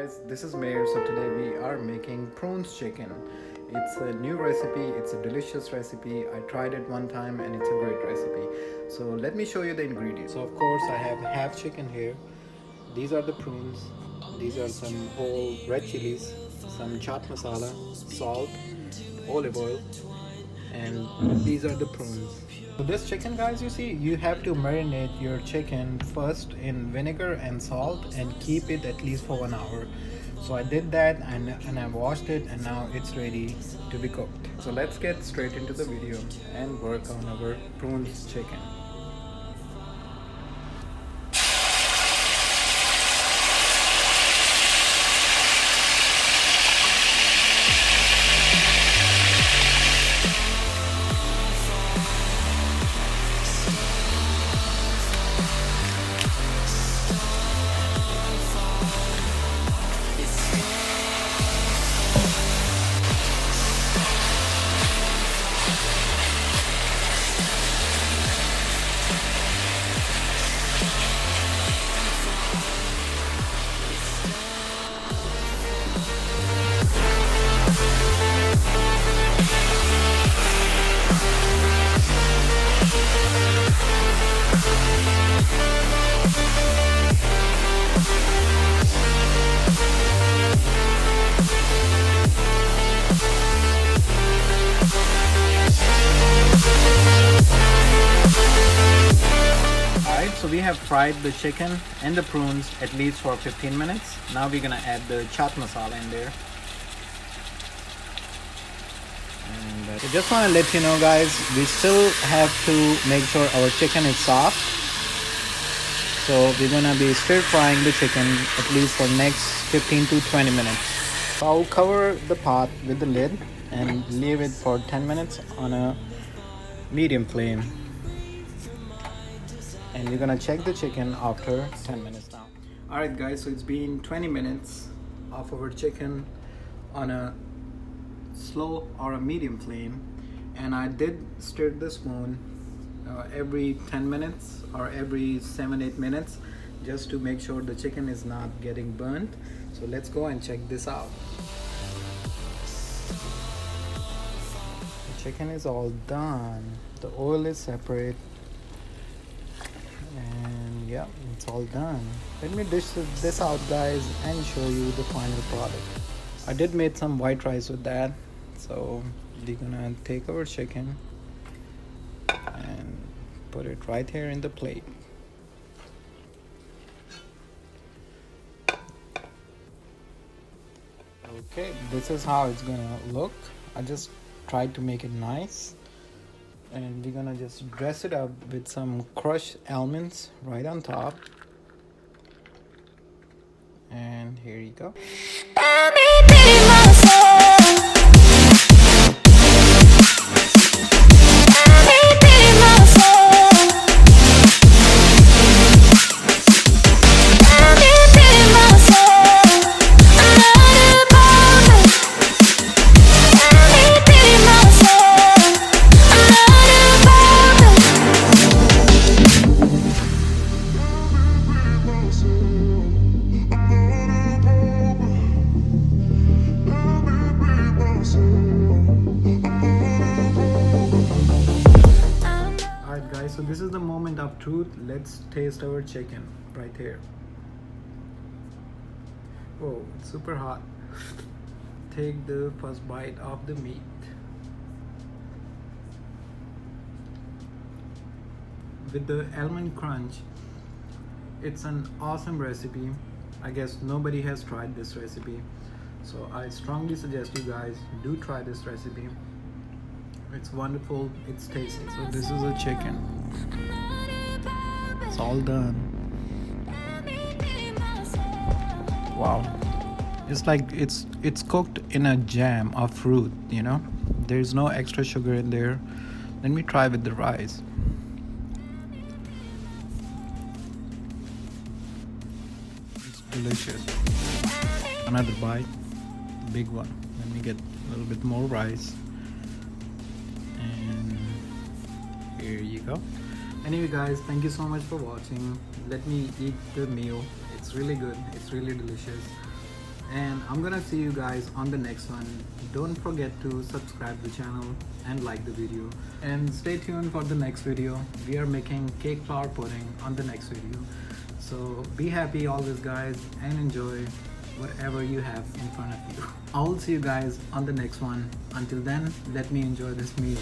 guys, this is Mair. So today we are making Prunes Chicken. It's a new recipe, it's a delicious recipe. I tried it one time and it's a great recipe. So let me show you the ingredients. So of course I have half chicken here. These are the prunes. These are some whole red chilies, some chaat masala, salt, olive oil, and these are the prunes. So this chicken, guys, you see, you have to marinate your chicken first in vinegar and salt and keep it at least for 1 hour. So I did that and I washed it and now it's ready to be cooked. So let's get straight into the video and work on our prunes chicken. So we have fried the chicken and the prunes at least for 15 minutes. Now we're gonna add the chaat masala in there. And just want to let you know, guys, we still have to make sure our chicken is soft. So we're gonna be stir frying the chicken at least for next 15 to 20 minutes. So I'll cover the pot with the lid and leave it for 10 minutes on a medium flame. And we're gonna check the chicken after 10 minutes now. Alright guys, so it's been 20 minutes of our chicken on a slow or a medium flame, and I did stir the spoon every 10 minutes or every 7-8 minutes just to make sure the chicken is not getting burnt. So let's go and check this out. The chicken is all done, the oil is separate, and yeah, it's all done. Let me dish this out, guys, and show you the final product. I did make some white rice with that, so we're gonna take our chicken and put it right here in the plate. Okay, this is how it's gonna look. I just tried to make it nice. And we're gonna just dress it up with some crushed almonds right on top. And here you go. So this is the moment of truth. Let's taste our chicken right here. Oh, it's super hot. Take the first bite of the meat. With the almond crunch, it's an awesome recipe. I guess nobody has tried this recipe, so I strongly suggest you guys do try this recipe. It's wonderful, it's tasty. So this is a chicken. It's all done. Wow. It's like it's cooked in a jam of fruit, you know? There's no extra sugar in there. Let me try with the rice. It's delicious. Another bite, big one. Let me get a little bit more rice. And here you go. Anyway guys, thank you so much for watching. Let me eat the meal. It's really good, it's really delicious. and I'm gonna see you guys on the next one. Don't forget to subscribe the channel and like the video, and stay tuned for the next video. We are making cake flour pudding on the next video. So be happy always, guys, and enjoy whatever you have in front of you. I'll see you guys on the next one. Until then, let me enjoy this meal.